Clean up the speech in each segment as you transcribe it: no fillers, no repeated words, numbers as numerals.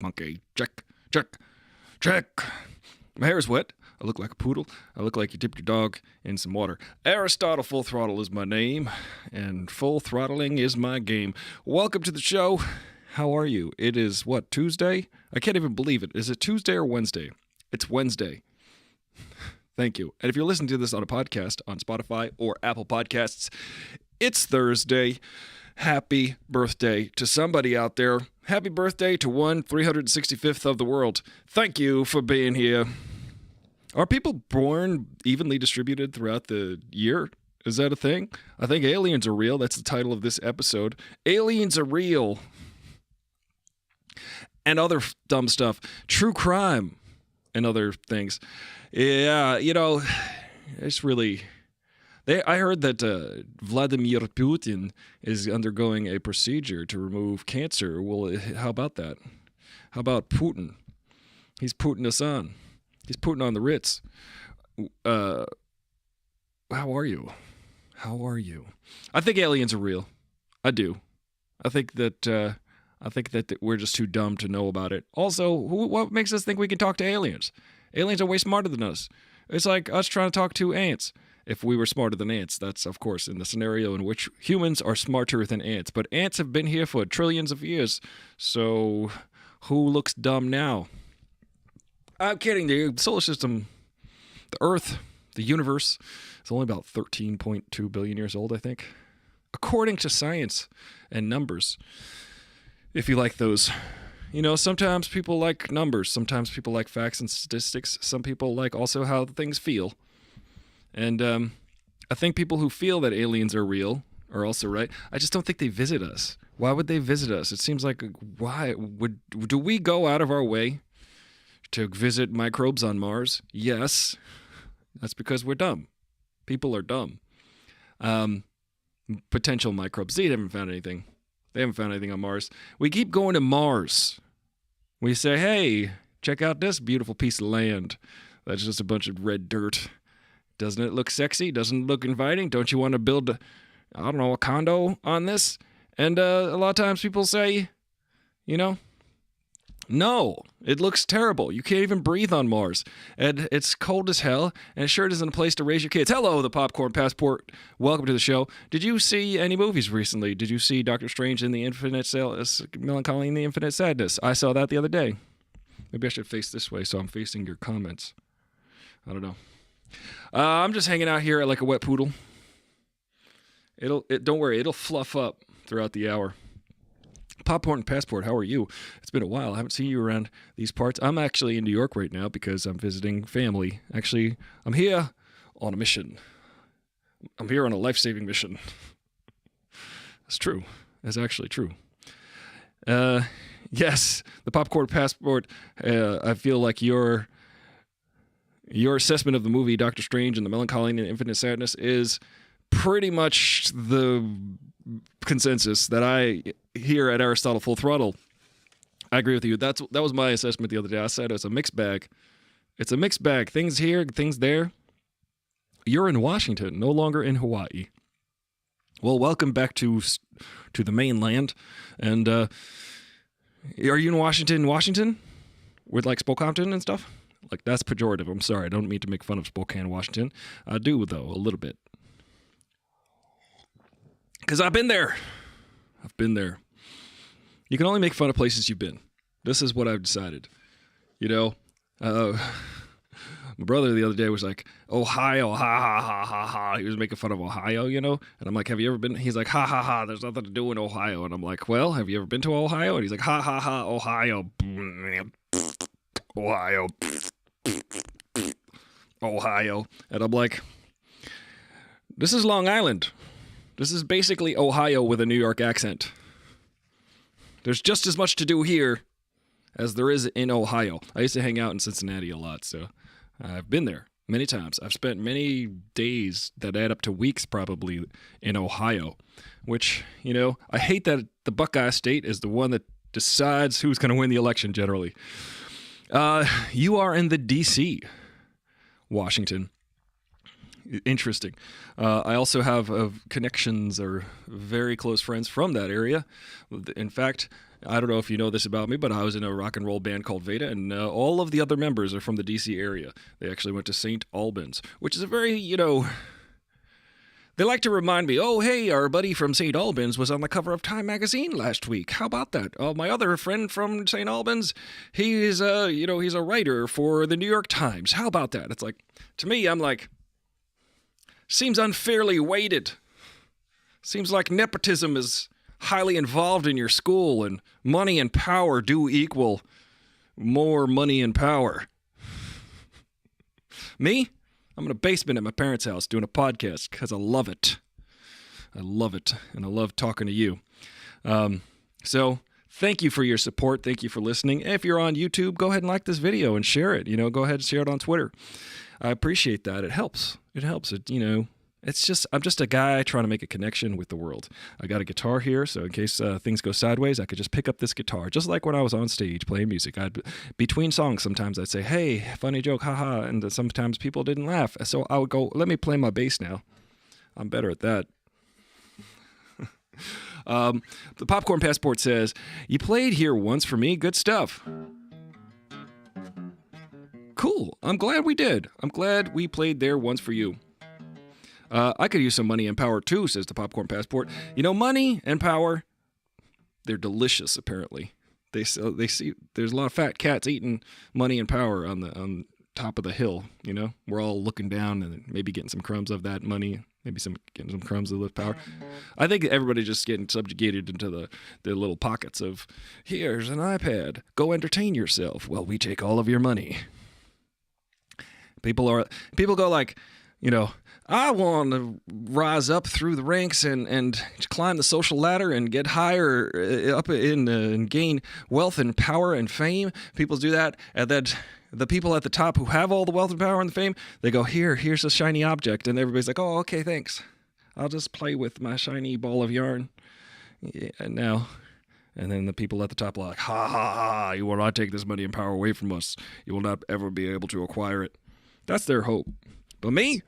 Monkey. Check. My hair is wet. I look like a poodle. I look like you dipped your dog in some water. Aristotle Full Throttle is my name, and full throttling is my game. Welcome to the show. How are you? It is, what, Tuesday? I can't even believe it. Is it Tuesday or Wednesday? It's Wednesday. Thank you. And if you're listening to this on a podcast on Spotify or Apple Podcasts, it's Thursday. Happy birthday to somebody out there. Happy birthday to 1/365th of the world. Thank you for being here. Are people born evenly distributed throughout the year? Is that a thing? I think aliens are real. That's the title of this episode. Aliens are real. And other dumb stuff. True crime and other things. Yeah, you know, it's really... I heard that Vladimir Putin is undergoing a procedure to remove cancer. Well, how about that? How about Putin? He's Putin us on. He's Putin on the Ritz. How are you? How are you? I think aliens are real. I do. I think that we're just too dumb to know about it. Also, what makes us think we can talk to aliens? Aliens are way smarter than us. It's like us trying to talk to ants. If we were smarter than ants, that's, of course, in the scenario in which humans are smarter than ants. But ants have been here for trillions of years, so who looks dumb now? I'm kidding. The solar system, the Earth, the universe, is only about 13.2 billion years old, I think. According to science and numbers, if you like those. You know, sometimes people like numbers. Sometimes people like facts and statistics. Some people like also how things feel. And I think people who feel that aliens are real are also right. I just don't think they visit us. Why would they visit us? It seems like, do we go out of our way to visit microbes on Mars? Yes. That's because we're dumb. People are dumb. Potential microbes. They haven't found anything. They haven't found anything on Mars. We keep going to Mars. We say, hey, check out this beautiful piece of land. That's just a bunch of red dirt. Doesn't it look sexy? Doesn't it look inviting? Don't you want to build, a condo on this? And a lot of times people say, no, it looks terrible. You can't even breathe on Mars. And it's cold as hell, and it sure isn't a place to raise your kids. Hello, the Popcorn Passport. Welcome to the show. Did you see any movies recently? Did you see Doctor Strange in the Melancholy and the Infinite Sadness? I saw that the other day. Maybe I should face this way so I'm facing your comments. I don't know. I'm just hanging out here like a wet poodle. Don't worry, it'll fluff up throughout the hour. Popcorn Passport, how are you? It's been a while. I haven't seen you around these parts. I'm actually in New York right now because I'm visiting family. Actually, I'm here on a mission. I'm here on a life-saving mission. That's true. That's actually true. Yes, the Popcorn Passport, I feel like your assessment of the movie Doctor Strange and the Melancholy and Infinite Sadness is pretty much the consensus that I hear at Aristotle Full Throttle. I agree with you. That was my assessment the other day. I said it's a mixed bag. It's a mixed bag. Things here, things there. You're in Washington, no longer in Hawaii. Well, welcome back to the mainland. And are you in Washington? With like Spokane and stuff? Like, that's pejorative. I'm sorry. I don't mean to make fun of Spokane, Washington. I do, though, a little bit. Because I've been there. You can only make fun of places you've been. This is what I've decided. My brother the other day was like, Ohio, ha, ha, ha, ha, ha. He was making fun of Ohio, And I'm like, have you ever been? He's like, ha, ha, ha, there's nothing to do in Ohio. And I'm like, well, have you ever been to Ohio? And he's like, ha, ha, ha, Ohio. Ohio. And I'm like, this is Long Island. This is basically Ohio with a New York accent. There's just as much to do here as there is in Ohio. I used to hang out in Cincinnati a lot, so I've been there many times. I've spent many days that add up to weeks probably in Ohio, which, I hate that the Buckeye State is the one that decides who's going to win the election generally. You are in the D.C., Washington. Interesting. I also have connections or very close friends from that area. In fact, I don't know if you know this about me, but I was in a rock and roll band called Veda, and all of the other members are from the D.C. area. They actually went to St. Albans, which is a very, they like to remind me, oh, hey, our buddy from St. Albans was on the cover of Time magazine last week. How about that? Oh, my other friend from St. Albans, he's he's a writer for the New York Times. How about that? It's like, to me, I'm like, seems unfairly weighted. Seems like nepotism is highly involved in your school, and money and power do equal more money and power. Me? I'm in a basement at my parents' house doing a podcast because I love it. I love it, and I love talking to you. So thank you for your support. Thank you for listening. If you're on YouTube, go ahead and like this video and share it. Go ahead and share it on Twitter. I appreciate that. It helps. It helps. It's just, I'm just a guy trying to make a connection with the world. I got a guitar here, so in case things go sideways, I could just pick up this guitar. Just like when I was on stage playing music. Between songs, sometimes I'd say, hey, funny joke, haha, and sometimes people didn't laugh. So I would go, let me play my bass now. I'm better at that. The Popcorn Passport says, you played here once for me, good stuff. Cool, I'm glad we did. I'm glad we played there once for you. I could use some money and power too, says the Popcorn Passport. Money and power, they're delicious, apparently. They see there's a lot of fat cats eating money and power on top of the hill, We're all looking down and maybe getting some crumbs of that money, maybe getting some crumbs of the power. I think everybody's just getting subjugated into the little pockets of, here's an iPad, go entertain yourself. Well, we take all of your money. People go like, I want to rise up through the ranks and climb the social ladder and get higher up and gain wealth and power and fame. People do that, and then the people at the top who have all the wealth and power and the fame, they go, here's a shiny object, and everybody's like, oh, okay, thanks. I'll just play with my shiny ball of yarn. Yeah, now. And then the people at the top are like, ha, ha, ha, you will not take this money and power away from us. You will not ever be able to acquire it. That's their hope. But me,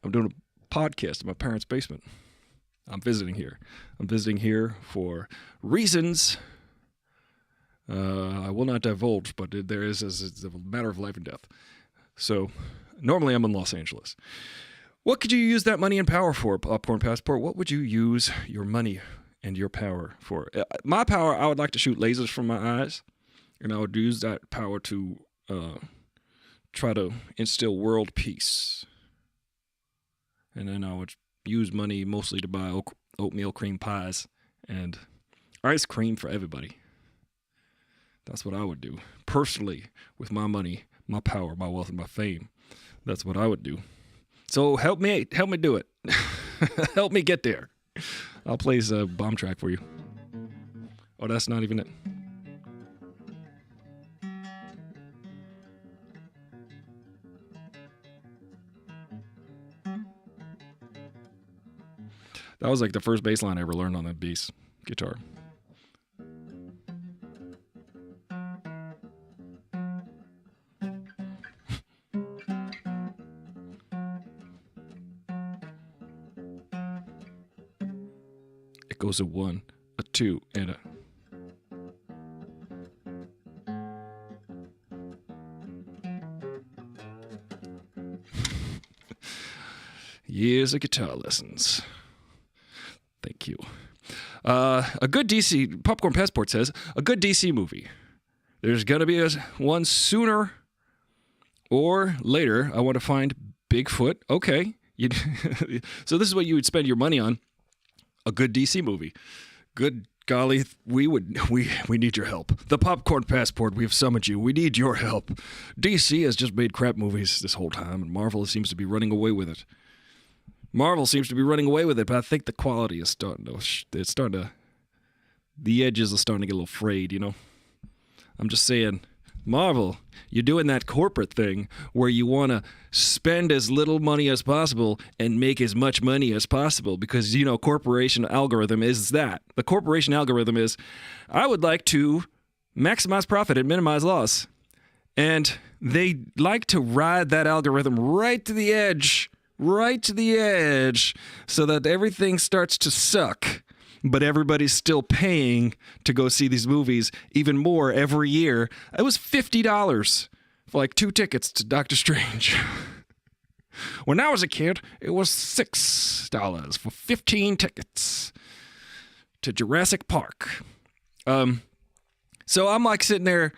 I'm doing a podcast in my parents' basement. I'm visiting here. I'm visiting here for reasons I will not divulge, but there is a matter of life and death. So normally I'm in Los Angeles. What could you use that money and power for, Popcorn Passport? What would you use your money and your power for? My power, I would like to shoot lasers from my eyes, and I would use that power to try to instill world peace. And then I would use money mostly to buy oatmeal cream pies and ice cream for everybody. That's what I would do. Personally, with my money, my power, my wealth, and my fame. That's what I would do. So help me do it. Help me get there. I'll play a bomb track for you. Oh, that's not even it. That was like the first bass line I ever learned on that bass guitar. It goes a 1, a 2, and a... Years of guitar lessons. Thank you. A good DC, Popcorn Passport says, a good DC movie. There's going to be one sooner or later. I want to find Bigfoot. Okay. So this is what you would spend your money on. A good DC movie. Good golly, we need your help. The Popcorn Passport, we have summoned you. We need your help. DC has just made crap movies this whole time, and Marvel seems to be running away with it. But I think the quality is the edges are starting to get a little frayed, I'm just saying, Marvel, you're doing that corporate thing where you want to spend as little money as possible and make as much money as possible because, corporation algorithm is that. The corporation algorithm is, I would like to maximize profit and minimize loss. And they like to ride that algorithm right to the edge, so that everything starts to suck. but everybody's still paying to go see these movies even more every year. It was $50 for like 2 tickets to Doctor Strange. When I was a kid, it was $6 for 15 tickets to Jurassic Park. So I'm like sitting there,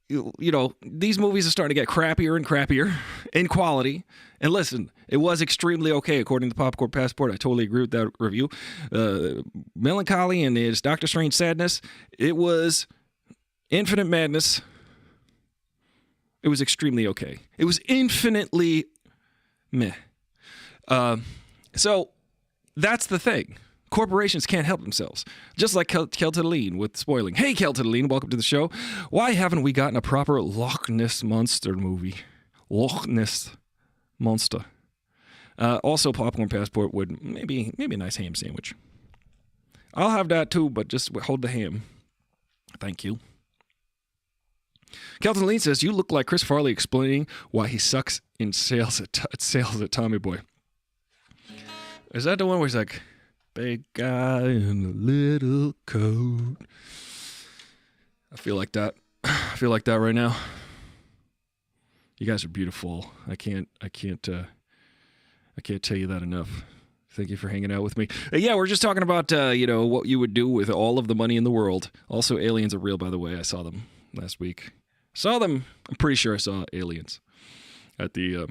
you know, these movies are starting to get crappier and crappier in quality. And listen, it was extremely okay according to Popcorn Passport. I totally agree with that review. Melancholy and its Doctor Strange sadness. It was infinite madness. It was extremely okay. It was infinitely meh. So that's the thing. Corporations can't help themselves. Just like Keltadine with spoiling. Hey, Keltadine, welcome to the show. Why haven't we gotten a proper Loch Ness Monster movie? Loch Ness Monster. Also, Popcorn Passport would maybe a nice ham sandwich. I'll have that too, but just hold the ham. Thank you. Keltadine says, you look like Chris Farley explaining why he sucks in sales at Tommy Boy. Is that the one where he's like, big guy in a little coat? I feel like that. I feel like that right now. You guys are beautiful. I can't tell you that enough. Thank you for hanging out with me. Yeah, we're just talking about what you would do with all of the money in the world. Also, aliens are real, by the way. I saw them last week. Saw them. I'm pretty sure I saw aliens at the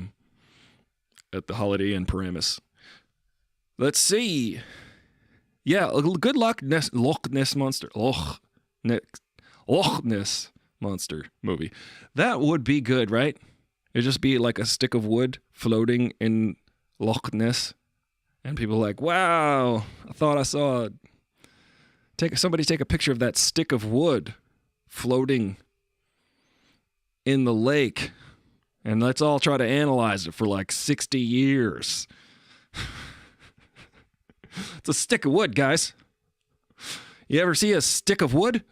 Holiday Inn Paramus. Let's see. Yeah, good luck, Loch Ness Monster. Loch Ness Monster movie. That would be good, right? It'd just be like a stick of wood floating in Loch Ness. And people are like, wow, I thought I saw somebody take a picture of that stick of wood floating in the lake. And let's all try to analyze it for like 60 years. It's a stick of wood, guys. You ever see a stick of wood?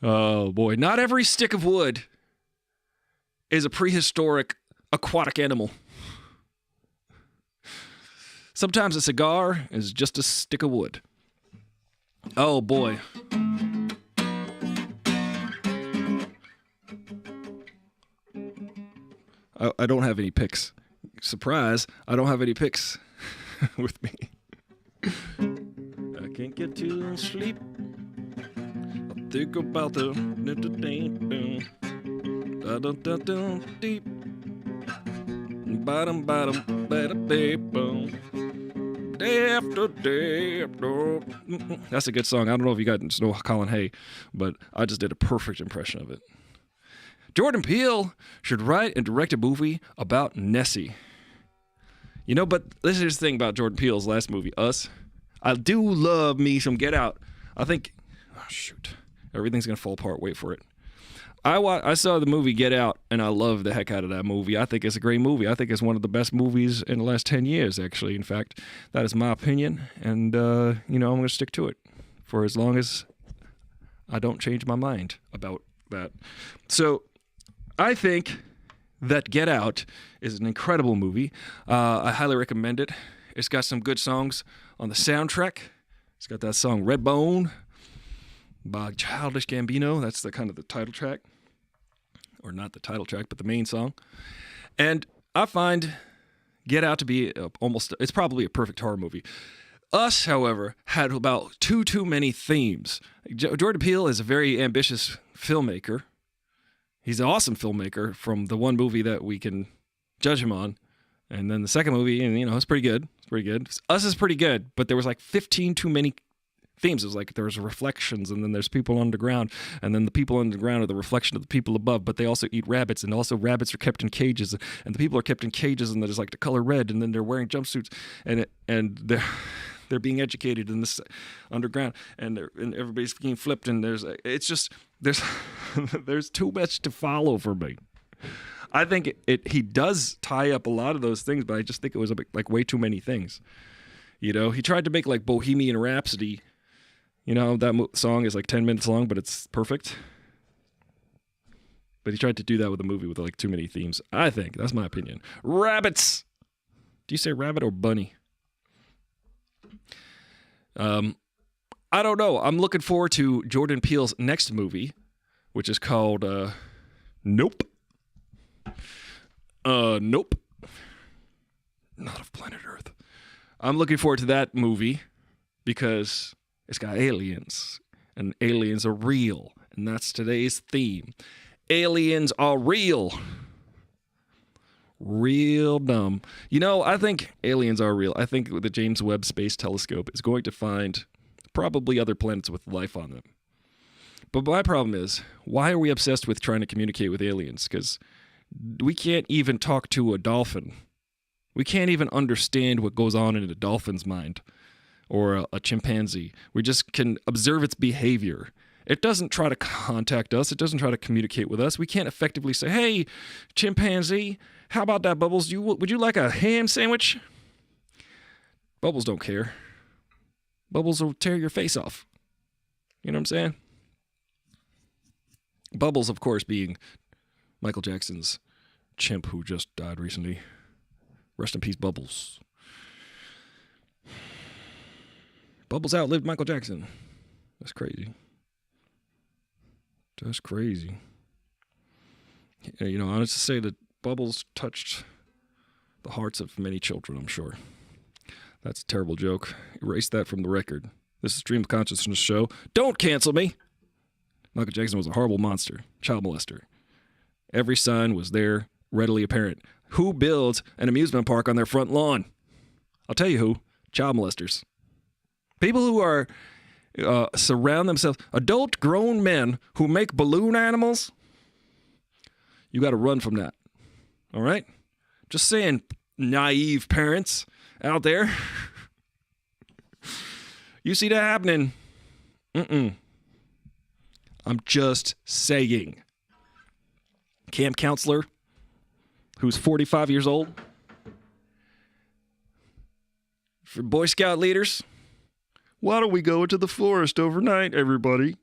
Oh, boy. Not every stick of wood is a prehistoric aquatic animal. Sometimes a cigar is just a stick of wood. Oh, boy. I don't have any picks. Surprise, I don't have any picks with me. I can't get to sleep. I think about the deep. Day after day after. That's a good song. I don't know if you guys know Colin Hay, but I just did a perfect impression of it. Jordan Peele should write and direct a movie about Nessie. But this is the thing about Jordan Peele's last movie, Us. I do love me some Get Out. I think, everything's going to fall apart. Wait for it. I saw the movie Get Out, and I love the heck out of that movie. I think it's a great movie. I think it's one of the best movies in the last 10 years, actually. In fact, that is my opinion, and, I'm going to stick to it for as long as I don't change my mind about that. So I think that Get Out is an incredible movie. I highly recommend it. It's got some good songs on the soundtrack. It's got that song Redbone by Childish Gambino. That's the kind of the title track. Or not the title track, but the main song. And I find Get Out to be it's probably a perfect horror movie. Us, however, had about too many themes. Jordan Peele is a very ambitious filmmaker. He's an awesome filmmaker from the one movie that we can judge him on. And then the second movie, and it's pretty good. It's pretty good. Us is pretty good, but there was like 15 too many themes. It was like there's reflections, and then there's people underground, and then the people underground are the reflection of the people above, but they also eat rabbits, and also rabbits are kept in cages, and the people are kept in cages, and there's like the color red, and then they're wearing jumpsuits, and they're being educated in this underground, and everybody's being flipped, and there's there's too much to follow for me. I think he does tie up a lot of those things, but I just think it was like way too many things. He tried to make like Bohemian Rhapsody. That song is like 10 minutes long, but it's perfect. But he tried to do that with a movie with like too many themes. I think that's my opinion. Rabbits. Do you say rabbit or bunny? I don't know. I'm looking forward to Jordan Peele's next movie, which is called Nope. Nope. Not of planet Earth. I'm looking forward to that movie because it's got aliens, and aliens are real, and that's today's theme. Aliens are real. Real dumb. You know, I think aliens are real. I think the James Webb Space Telescope is going to find probably other planets with life on them. But my problem is, why are we obsessed with trying to communicate with aliens? Because we can't even talk to a dolphin. We can't even understand what goes on in a dolphin's mind or a chimpanzee. We just can observe its behavior. It doesn't try to contact us. It doesn't try to communicate with us. We can't effectively say, hey, chimpanzee, how about that, Bubbles? Would you like a ham sandwich? Bubbles don't care. Bubbles will tear your face off. You know what I'm saying? Bubbles, of course, being Michael Jackson's chimp who just died recently. Rest in peace, Bubbles. Bubbles outlived Michael Jackson. That's crazy. That's crazy. You know, I want to say that Bubbles touched the hearts of many children, I'm sure. That's a terrible joke. Erase that from the record. This is Stream of Consciousness show. Don't cancel me! Michael Jackson was a horrible monster, child molester. Every sign was there, readily apparent. Who builds an amusement park on their front lawn? I'll tell you who. Child molesters. People who are surround themselves, adult grown men who make balloon animals. You got to run from that. All right? Just saying, naive parents out there. You see that happening? I'm just saying. Camp counselor who's 45 years old. For Boy Scout leaders, why don't we go into the forest overnight, everybody?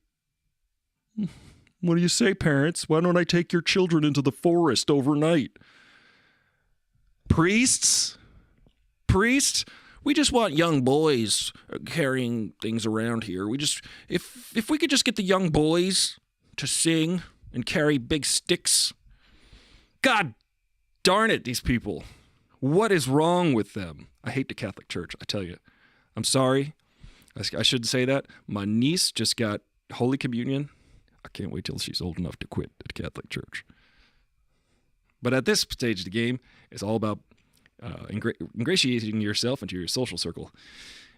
What do you say, parents? Why don't I take your children into the forest overnight? Priests? We just want young boys carrying things around here. If we could just get the young boys to sing and carry big sticks. God darn it, these people. What is wrong with them? I hate the Catholic Church, I tell you. I'm sorry. I shouldn't say that. My niece just got Holy Communion. I can't wait till she's old enough to quit the Catholic Church. But at this stage of the game, it's all about ingratiating yourself into your social circle.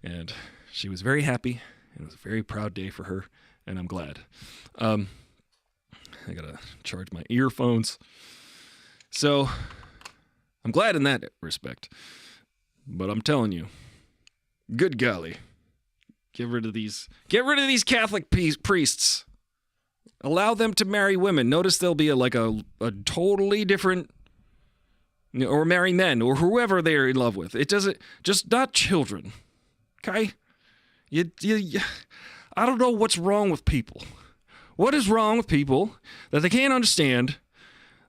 And she was very happy. And it was a very proud day for her. And I'm glad. I got to charge my earphones. So I'm glad in that respect. But I'm telling you, good golly, get rid of these Catholic priests. Allow them to marry women. Notice there'll be a totally different, or marry men, or whoever they're in love with. It doesn't, just not children. Okay? I don't know what's wrong with people. What is wrong with people that they can't understand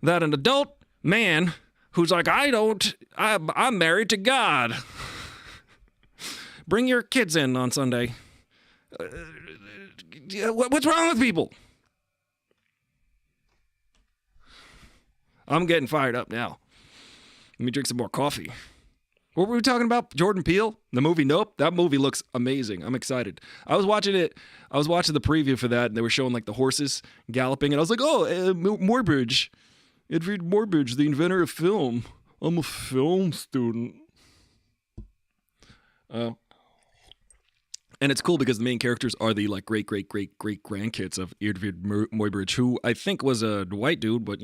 that an adult man who's like, I'm married to God. Bring your kids in on Sunday. What's wrong with people? I'm getting fired up now. Let me drink some more coffee. What were we talking about? Jordan Peele? The movie Nope? That movie looks amazing. I'm excited. I was watching the preview for that, and they were showing like the horses galloping, and I was like, Murbridge. Edward Murbridge, the inventor of film. I'm a film student. And it's cool because the main characters are the like great grandkids of Edward Murbridge, who I think was a white dude, but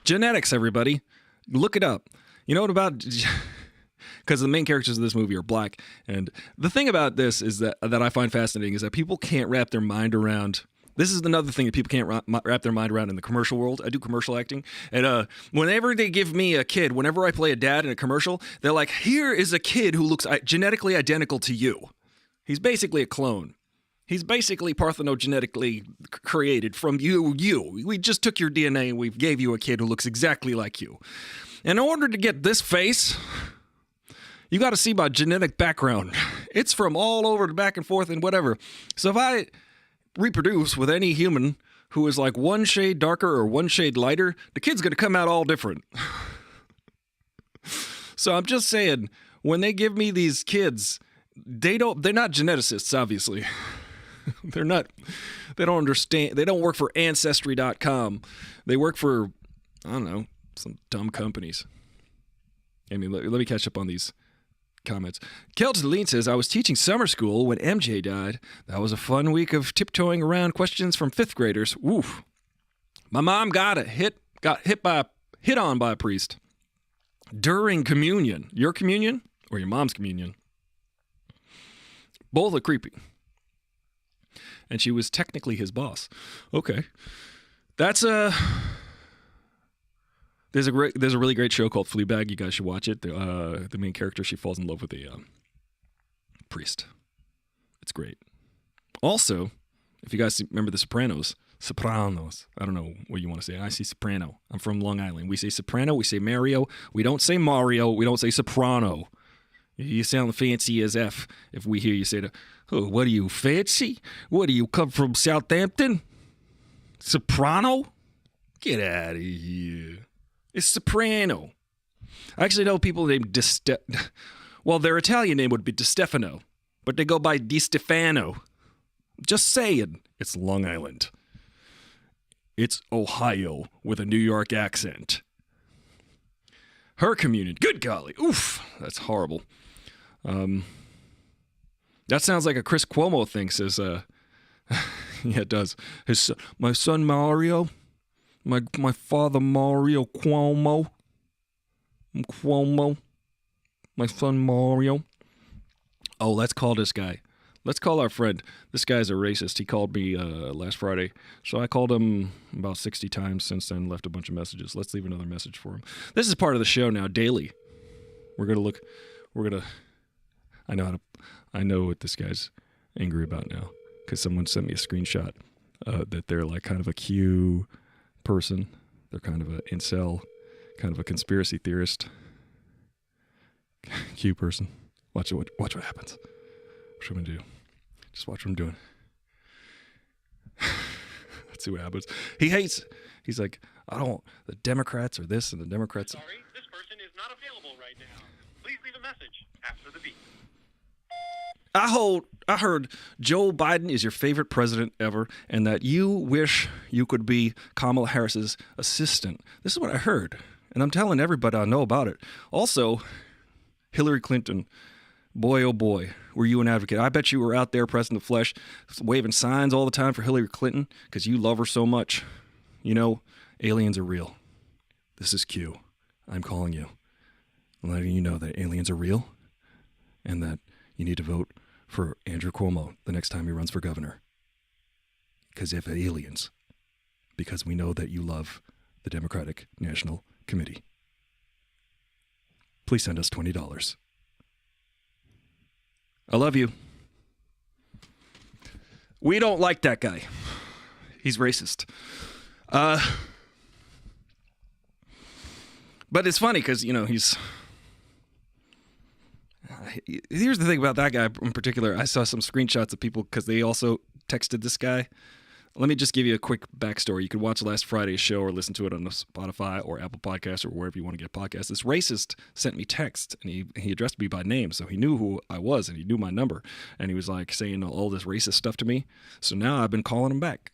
genetics, everybody. Look it up. You know what about... Because the main characters of this movie are black. And the thing about this is that I find fascinating is that people can't wrap their mind around... This is another thing that people can't wrap their mind around in the commercial world. I do commercial acting. And whenever they give me a kid, whenever I play a dad in a commercial, they're like, here is a kid who looks genetically identical to you. He's basically a clone. He's basically parthenogenetically created from you. We just took your DNA and we gave you a kid who looks exactly like you. In order to get this face, you got to see my genetic background. It's from all over the back and forth and whatever. So if I reproduce with any human who is like one shade darker or one shade lighter, the kid's going to come out all different. So I'm just saying, when they give me these kids, they're not geneticists, obviously. They don't understand. They don't work for Ancestry.com. They work for, I don't know, some dumb companies. I mean, let me catch up on these comments. Kelton says, I was teaching summer school when MJ died. That was a fun week of tiptoeing around questions from fifth graders. Oof. My mom got hit on by a priest during communion. Your communion or your mom's communion? Both are creepy. And she was technically his boss. Okay. That's There's a really great show called Fleabag. You guys should watch it. The main character, she falls in love with a priest. It's great. Also, if you guys remember The Sopranos. I don't know what you want to say. I say soprano. I'm from Long Island. We say soprano. We say Mario. We don't say Mario. We don't say soprano. You sound fancy as F if we hear you say that. Oh, what are you, fancy? What do you come from Southampton? Soprano? Get out of here. It's soprano. I actually know people named well, their Italian name would be Di Stefano, but they go by Di Stefano. Just saying. It's Long Island. It's Ohio with a New York accent. Her communion. Good golly. Oof. That's horrible. That sounds like a Chris Cuomo thing, says, yeah, it does. My son Mario, my father Mario Cuomo, my son Mario. Oh, let's call this guy. Let's call our friend. This guy's a racist. He called me last Friday. So I called him about 60 times since then, left a bunch of messages. Let's leave another message for him. This is part of the show now, daily. I know what this guy's angry about now, because someone sent me a screenshot that they're like kind of a Q person. They're kind of an incel, kind of a conspiracy theorist. Q person. Watch what happens. What I'm gonna do? Just watch what I'm doing. Let's see what happens. He's like, the Democrats are this and the Democrats. Sorry, this person is not available right now. Please leave a message after the beep. I heard Joe Biden is your favorite president ever, and that you wish you could be Kamala Harris's assistant. This is what I heard, and I'm telling everybody I know about it. Also, Hillary Clinton, boy oh boy, were you an advocate. I bet you were out there pressing the flesh, waving signs all the time for Hillary Clinton, because you love her so much. You know, aliens are real. This is Q. I'm calling you. I'm letting you know that aliens are real, and that you need to vote for Andrew Cuomo the next time he runs for governor. Because if aliens, because we know that you love the Democratic National Committee. Please send us $20. I love you. We don't like that guy. He's racist. But it's funny because, you know, here's the thing about that guy in particular. I saw some screenshots of people because they also texted this guy. Let me just give you a quick backstory. You could watch last Friday's show or listen to it on Spotify or Apple Podcasts or wherever you want to get podcasts. This racist sent me text, and he addressed me by name, so he knew who I was, and he knew my number. And he was like saying all this racist stuff to me. So now I've been calling him back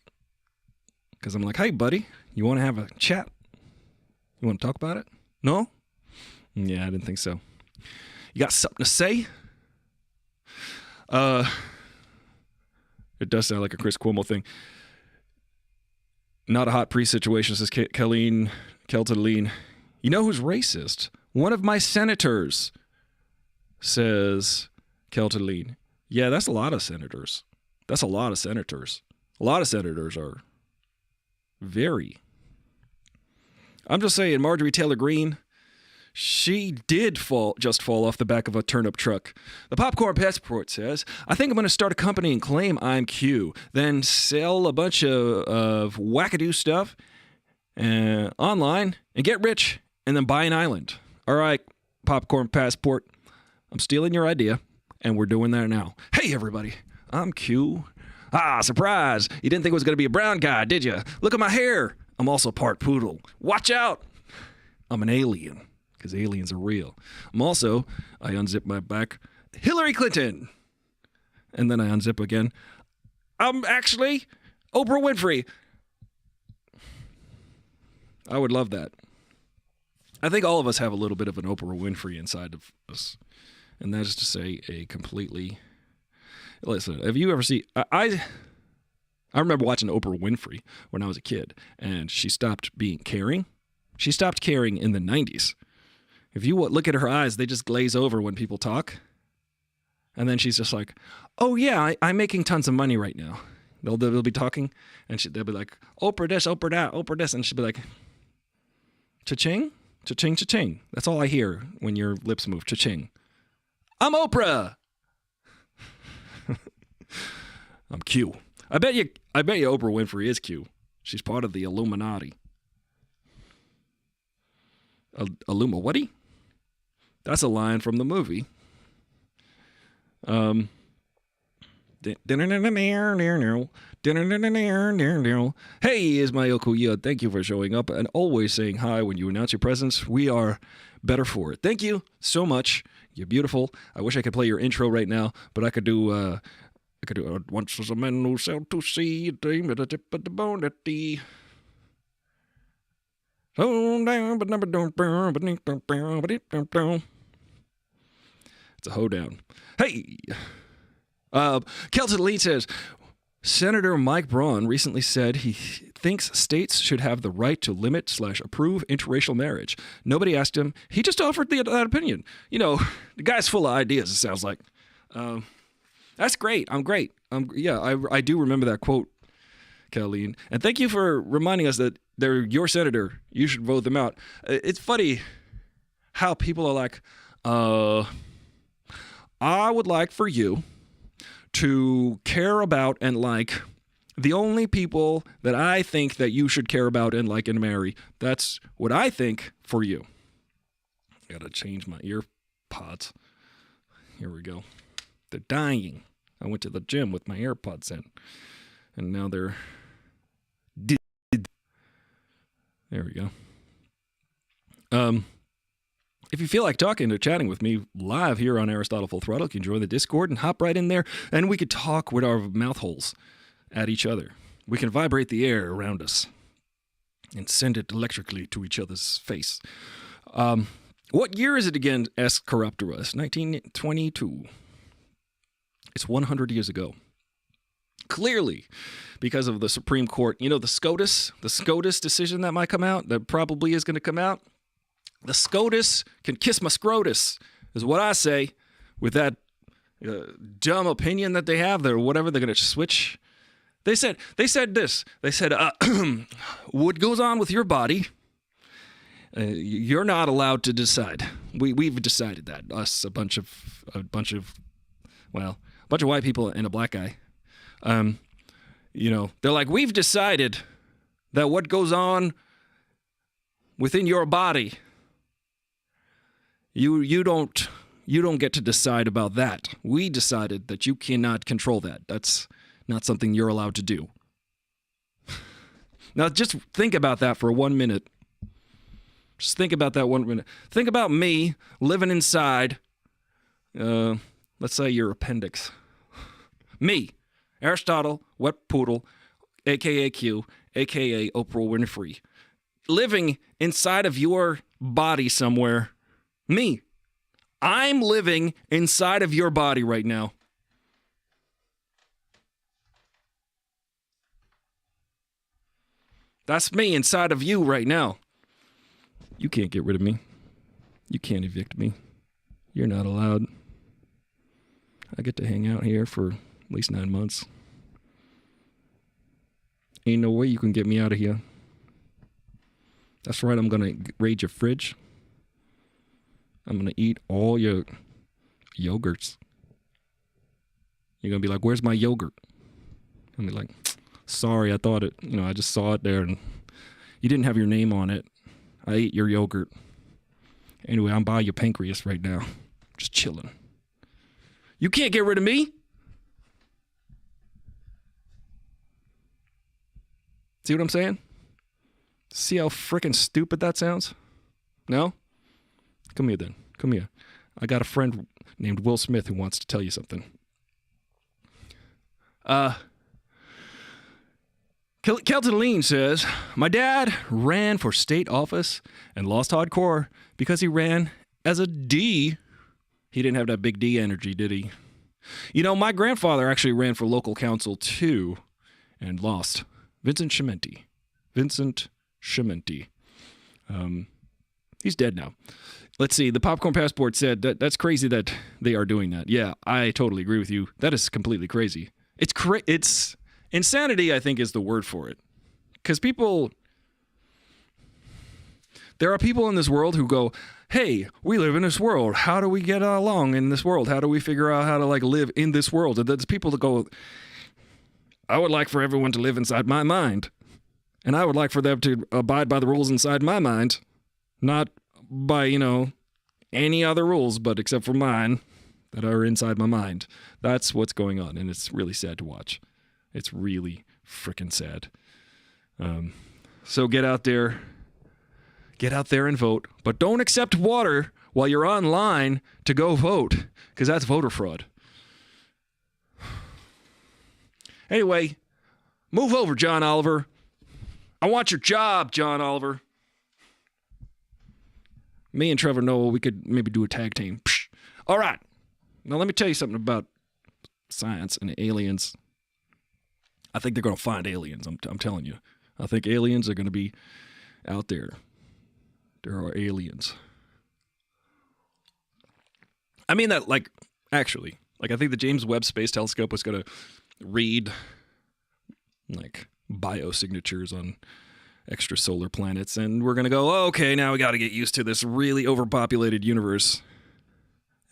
because I'm like, hey, buddy, you want to have a chat? You want to talk about it? No? Yeah, I didn't think so. You got something to say? It does sound like a Chris Cuomo thing. Not a hot priest situation, says Kelton Lean. You know who's racist? One of my senators, says Kelton Lean. Yeah, that's a lot of senators. A lot of senators are very. I'm just saying, Marjorie Taylor Greene, she did just fall off the back of a turnip truck. The Popcorn Passport says, I think I'm going to start a company and claim I'm Q, then sell a bunch of wackadoo stuff online and get rich and then buy an island. All right, Popcorn Passport, I'm stealing your idea And we're doing that now. Hey, everybody. I'm Q. Ah, surprise. You didn't think it was going to be a brown guy, did you? Look at my hair. I'm also part poodle. Watch out. I'm an alien, because aliens are real. I unzip my back, Hillary Clinton. And then I unzip again. I'm actually Oprah Winfrey. I would love that. I think all of us have a little bit of an Oprah Winfrey inside of us. And that is to say a completely... Listen, have you ever seen... I remember watching Oprah Winfrey when I was a kid, and she stopped being caring. She stopped caring in the 90s. If you look at her eyes, they just glaze over when people talk. And then she's just like, oh, yeah, I'm making tons of money right now. They'll be talking, and they'll be like, Oprah this, Oprah that, Oprah this. And she'll be like, cha-ching, cha-ching, cha-ching. That's all I hear when your lips move, cha-ching. I'm Oprah. I'm Q. I bet you Oprah Winfrey is Q. She's part of the Illuminati. Illuma-whatty? That's a line from the movie. Hey, Ismail Kuya. Thank you for showing up and always saying hi when you announce your presence. We are better for it. Thank you so much. You're beautiful. I wish I could play your intro right now, but I could do once was a man who sailed to sea, a dream at the tip of the bone at the it's a hoedown. Hey, Kelton Lee says, Senator Mike Braun recently said he thinks states should have the right to limit/approve interracial marriage. Nobody asked him. He just offered that opinion. You know, the guy's full of ideas, it sounds like. That's great. I'm great. I do remember that quote, Colleen. And thank you for reminding us that they're your senator. You should vote them out. It's funny how people are like, I would like for you to care about and like the only people that I think that you should care about and like and marry. That's what I think for you. I gotta change my ear pods. Here we go. They're dying. I went to the gym with my AirPods in, and now they're dead. There we go. If you feel like talking or chatting with me live here on Aristotle Full Throttle, you can join the Discord and hop right in there, and we could talk with our mouth holes at each other. We can vibrate the air around us and send it electrically to each other's face. What year is it again, asks Corruptorus? 1922. It's 100 years ago. Clearly, because of the Supreme Court, you know, the SCOTUS decision that might come out, that probably is going to come out. The SCOTUS can kiss my scrotus, is what I say, with that dumb opinion that they have there, whatever, they're going to switch. They said this. They said, what goes on with your body, you're not allowed to decide. We've decided that. Us, a bunch of white people and a black guy. You know, they're like, we've decided that what goes on within your body, you don't get to decide about that. We decided that you cannot control that. That's not something you're allowed to do. Now, just think about that for 1 minute. Just think about that 1 minute. Think about me living inside, let's say your appendix. Me, Aristotle, Wet Poodle, a.k.a. Q, a.k.a. Oprah Winfrey, living inside of your body somewhere. Me. I'm living inside of your body right now. That's me inside of you right now. You can't get rid of me. You can't evict me. You're not allowed. I get to hang out here for at least 9 months. Ain't no way you can get me out of here. That's right, I'm going to raid your fridge. I'm going to eat all your yogurts. You're going to be like, where's my yogurt? I'm going to be like, sorry, I thought it, I just saw it there and you didn't have your name on it. I ate your yogurt. Anyway, I'm by your pancreas right now. Just chilling. You can't get rid of me. See what I'm saying? See how freaking stupid that sounds? No? Come here then. Come here. I got a friend named Will Smith who wants to tell you something. Kelton Lean says, my dad ran for state office and lost hardcore because he ran as a D. He didn't have that big D energy, did he? You know, my grandfather actually ran for local council too and lost. Vincent Chimenti. He's dead now. Let's see. The Popcorn Passport said that's crazy that they are doing that. Yeah, I totally agree with you. That is completely crazy. It's insanity, I think, is the word for it. Because there are people in this world who go, hey, we live in this world. How do we get along in this world? How do we figure out how to live in this world? And there's people that go, I would like for everyone to live inside my mind. And I would like for them to abide by the rules inside my mind. Not by, any other rules, but except for mine that are inside my mind. That's what's going on, and it's really sad to watch. It's really freaking sad. So get out there and vote, but don't accept water while you're online to go vote, because that's voter fraud. Anyway, move over, John Oliver. I want your job, John Oliver. Me and Trevor Noah, we could maybe do a tag team. Psh. All right. Now let me tell you something about science and aliens. I think they're going to find aliens. I'm telling you. I think aliens are going to be out there. There are aliens. I mean that, actually. I think the James Webb Space Telescope was going to read, biosignatures on extrasolar planets, and we're going to go, okay, now we got to get used to this really overpopulated universe,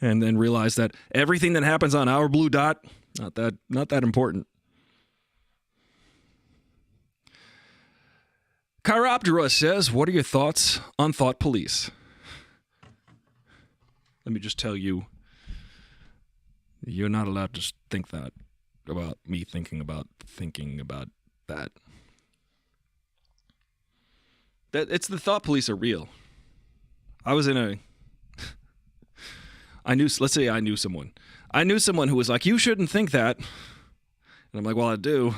and then realize that everything that happens on our blue dot, not that important. Chiroptera says, what are your thoughts on thought police? Let me just tell you, you're not allowed to think that about me thinking about that. It's the thought police are real. Let's say I knew someone. I knew someone who was like, you shouldn't think that. And I'm like, well, I do.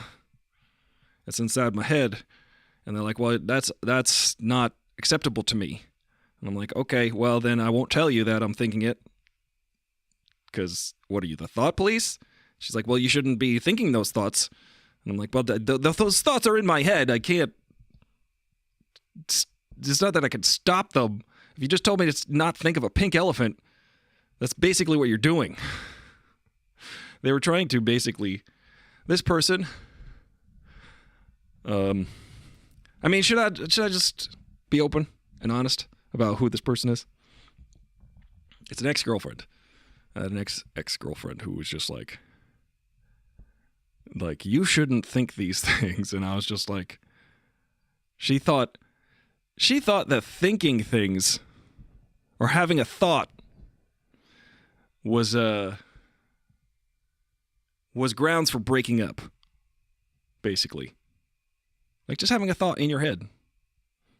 It's inside my head. And they're like, well, that's not acceptable to me. And I'm like, okay, well, then I won't tell you that I'm thinking it. Because what are you, the thought police? She's like, well, you shouldn't be thinking those thoughts. And I'm like, well, those thoughts are in my head. I can't. It's not that I can stop them. If you just told me to not think of a pink elephant, that's basically what you're doing. They were trying to basically, this person, should I just be open and honest about who this person is? It's an ex-girlfriend. I had an ex-girlfriend who was just like, you shouldn't think these things. And I was just like, she thought that thinking things or having a thought was grounds for breaking up, basically. Just having a thought in your head.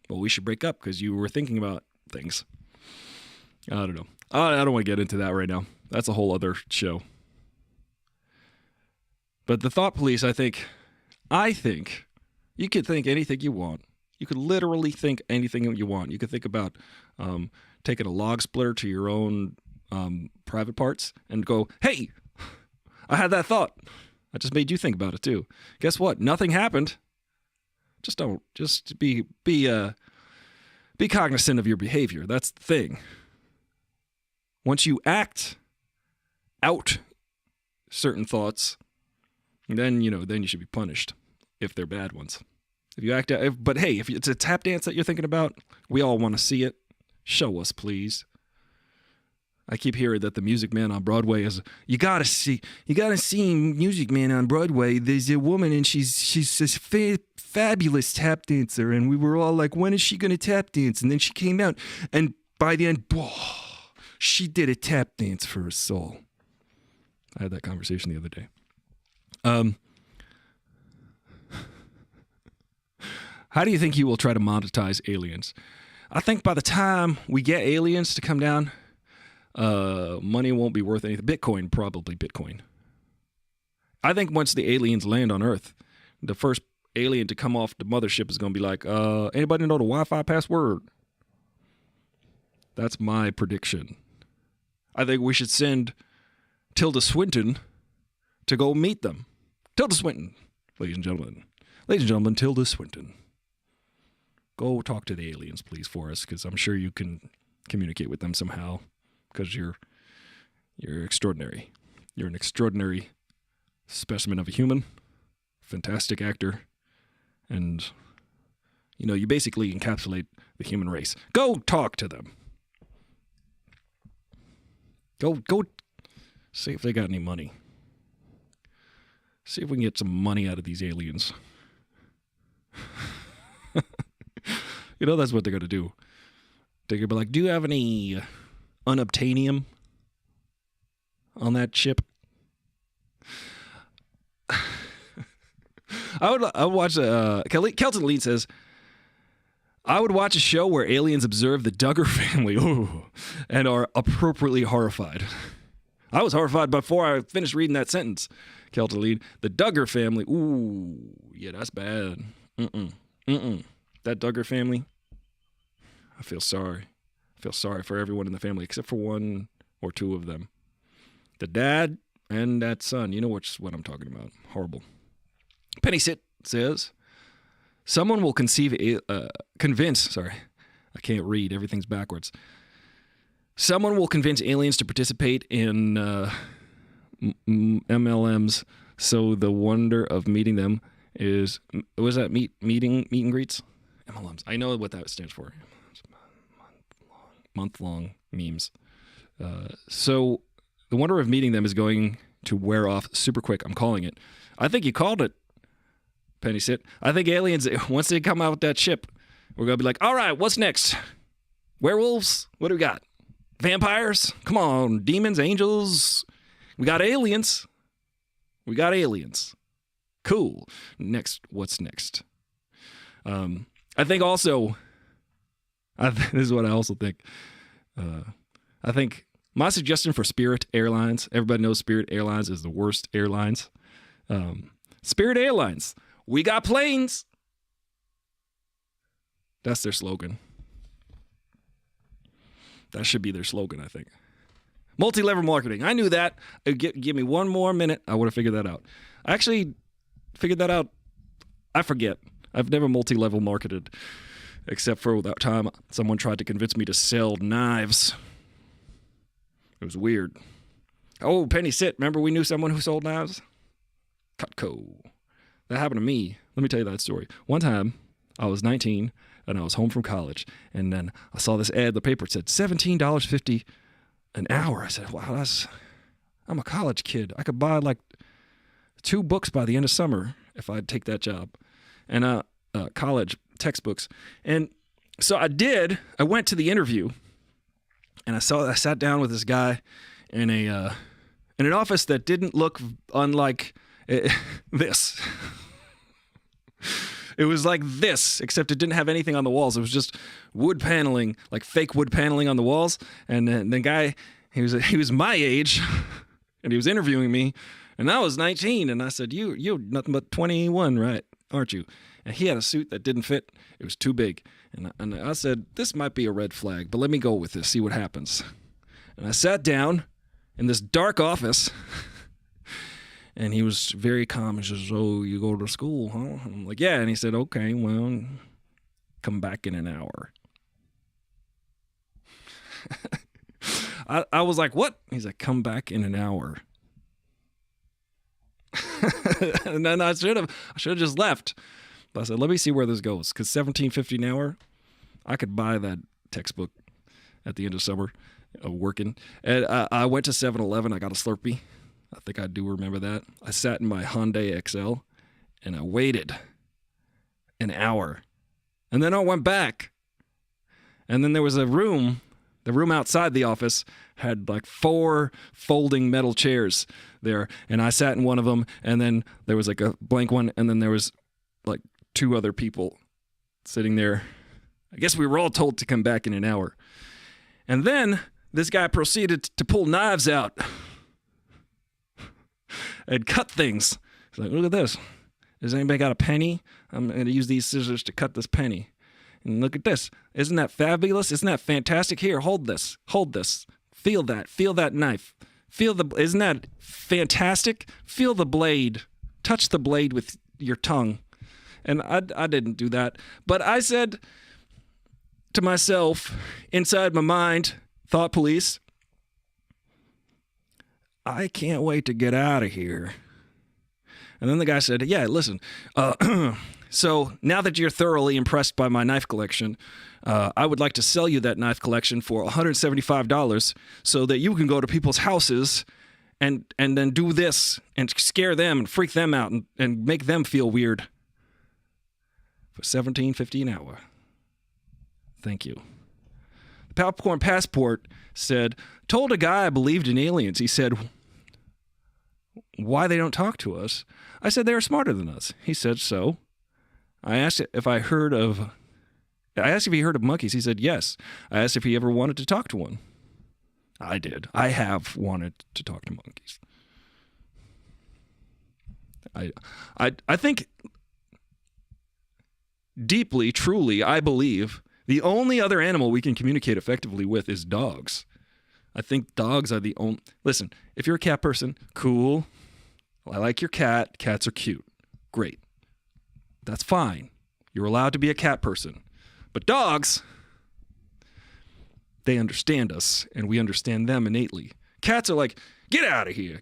Well, we should break up because you were thinking about things. I don't know. I don't want to get into that right now. That's a whole other show. But the thought police, I think you could think anything you want. You could literally think anything you want. You could think about taking a log splitter to your own private parts and go, hey, I had that thought. I just made you think about it too. Guess what? Nothing happened. Just be cognizant of your behavior. That's the thing. Once you act out certain thoughts, then you should be punished if they're bad ones. If you act out, but hey, if it's a tap dance that you're thinking about, we all want to see it. Show us, please. I keep hearing that the Music Man on Broadway is. You gotta see Music Man on Broadway. There's a woman and she's this fabulous tap dancer, and we were all like, when is she gonna tap dance? And then she came out, and by the end, she did a tap dance for us all. I had that conversation the other day. How do you think you will try to monetize aliens? I think by the time we get aliens to come down, money won't be worth anything. Bitcoin, probably Bitcoin. I think once the aliens land on Earth, the first alien to come off the mothership is going to be like, anybody know the Wi-Fi password? That's my prediction. I think we should send Tilda Swinton to go meet them. Tilda Swinton, ladies and gentlemen. Ladies and gentlemen, Tilda Swinton. Go talk to the aliens, please, for us, because I'm sure you can communicate with them somehow, because you're extraordinary. You're an extraordinary specimen of a human, fantastic actor, and, you know, you basically encapsulate the human race. Go talk to them. Go see if they got any money. See if we can get some money out of these aliens. You know, that's what they're going to do. They're going to be like, do you have any unobtainium on that ship? I would watch, Kelton Lead says, I would watch a show where aliens observe the Duggar family and are appropriately horrified. I was horrified before I finished reading that sentence, Kelton Lead. The Duggar family, ooh, yeah, that's bad. That Duggar family, I feel sorry. I feel sorry for everyone in the family except for one or two of them. The dad and that son, you know what I'm talking about. Horrible. Penny Sit says, someone will convince, I can't read, everything's backwards. Someone will convince aliens to participate in MLMs, so the wonder of meeting them is, was that meet and greets? MLMs. I know what that stands for. Month-long memes. So the wonder of meeting them is going to wear off super quick. I'm calling it. I think you called it, Penny Sit. I think aliens, once they come out with that ship, we're going to be like, all right, what's next? Werewolves? What do we got? Vampires? Come on, demons, angels. We got aliens. Cool. Next, what's next? I think also, this is what I also think. I think my suggestion for Spirit Airlines, everybody knows Spirit Airlines is the worst airlines. Spirit Airlines, we got planes. That's their slogan. That should be their slogan, I think. Multi-level marketing. I knew that. Give me one more minute. I would have figured that out. I actually figured that out. I forget. I've never multi-level marketed, except for that time someone tried to convince me to sell knives. It was weird. Oh, Penny Sit. Remember we knew someone who sold knives? Cutco. That happened to me. Let me tell you that story. One time, I was 19, and I was home from college, and then I saw this ad in the paper. It said $17.50 an hour. I said, wow, I'm a college kid. I could buy like 2 books by the end of summer if I'd take that job. And college textbooks. And so I did. I went to the interview, and I sat down with this guy in an office that didn't look unlike this. It was like this, except it didn't have anything on the walls. It was just wood paneling, like fake wood paneling on the walls. And the guy, he was my age, and he was interviewing me, and I was 19. And I said, "You're nothing but 21, right? Aren't you?" And he had a suit that didn't fit. It was too big. And I said, this might be a red flag, but let me go with this, see what happens. And I sat down in this dark office, and he was very calm. He says, "Oh, you go to school, huh?" I'm like, "Yeah." And he said, "Okay, well, come back in an hour." I was like, "What?" He's like, "Come back in an hour." And then I should have just left. But I said, let me see where this goes, because $17.50 an hour, I could buy that textbook at the end of summer working. And I went to 7-Eleven. I got a Slurpee. I think I do remember that. I sat in my Hyundai XL, and I waited an hour. And then I went back. And then there was a room The room outside the office had like 4 folding metal chairs there, and I sat in one of them, and then there was like a blank one, and then there was like 2 other people sitting there. I guess we were all told to come back in an hour. And then this guy proceeded to pull knives out and cut things. He's like, look at this. Has anybody got a penny? I'm going to use these scissors to cut this penny. And look at this. Isn't that fabulous? Isn't that fantastic? Here, hold this. Hold this. Feel that. Feel that knife. Isn't that fantastic? Feel the blade. Touch the blade with your tongue. And I didn't do that. But I said to myself, inside my mind, thought police, I can't wait to get out of here. And then the guy said, yeah, listen, so now that you're thoroughly impressed by my knife collection, I would like to sell you that knife collection for $175 so that you can go to people's houses and then do this and scare them and freak them out and make them feel weird for $17.50 an hour. Thank you. The Popcorn Passport said, told a guy I believed in aliens. He said, why they don't talk to us? I said they are smarter than us. He said so. I asked if he heard of monkeys. He said yes. I asked if he ever wanted to talk to one. I did. I have wanted to talk to monkeys. I think deeply, truly, I believe the only other animal we can communicate effectively with is dogs. I think dogs are the only... Listen, if you're a cat person, cool. I like your cat. Cats are cute. Great. That's fine. You're allowed to be a cat person. But dogs, they understand us, and we understand them innately. Cats are like, get out of here.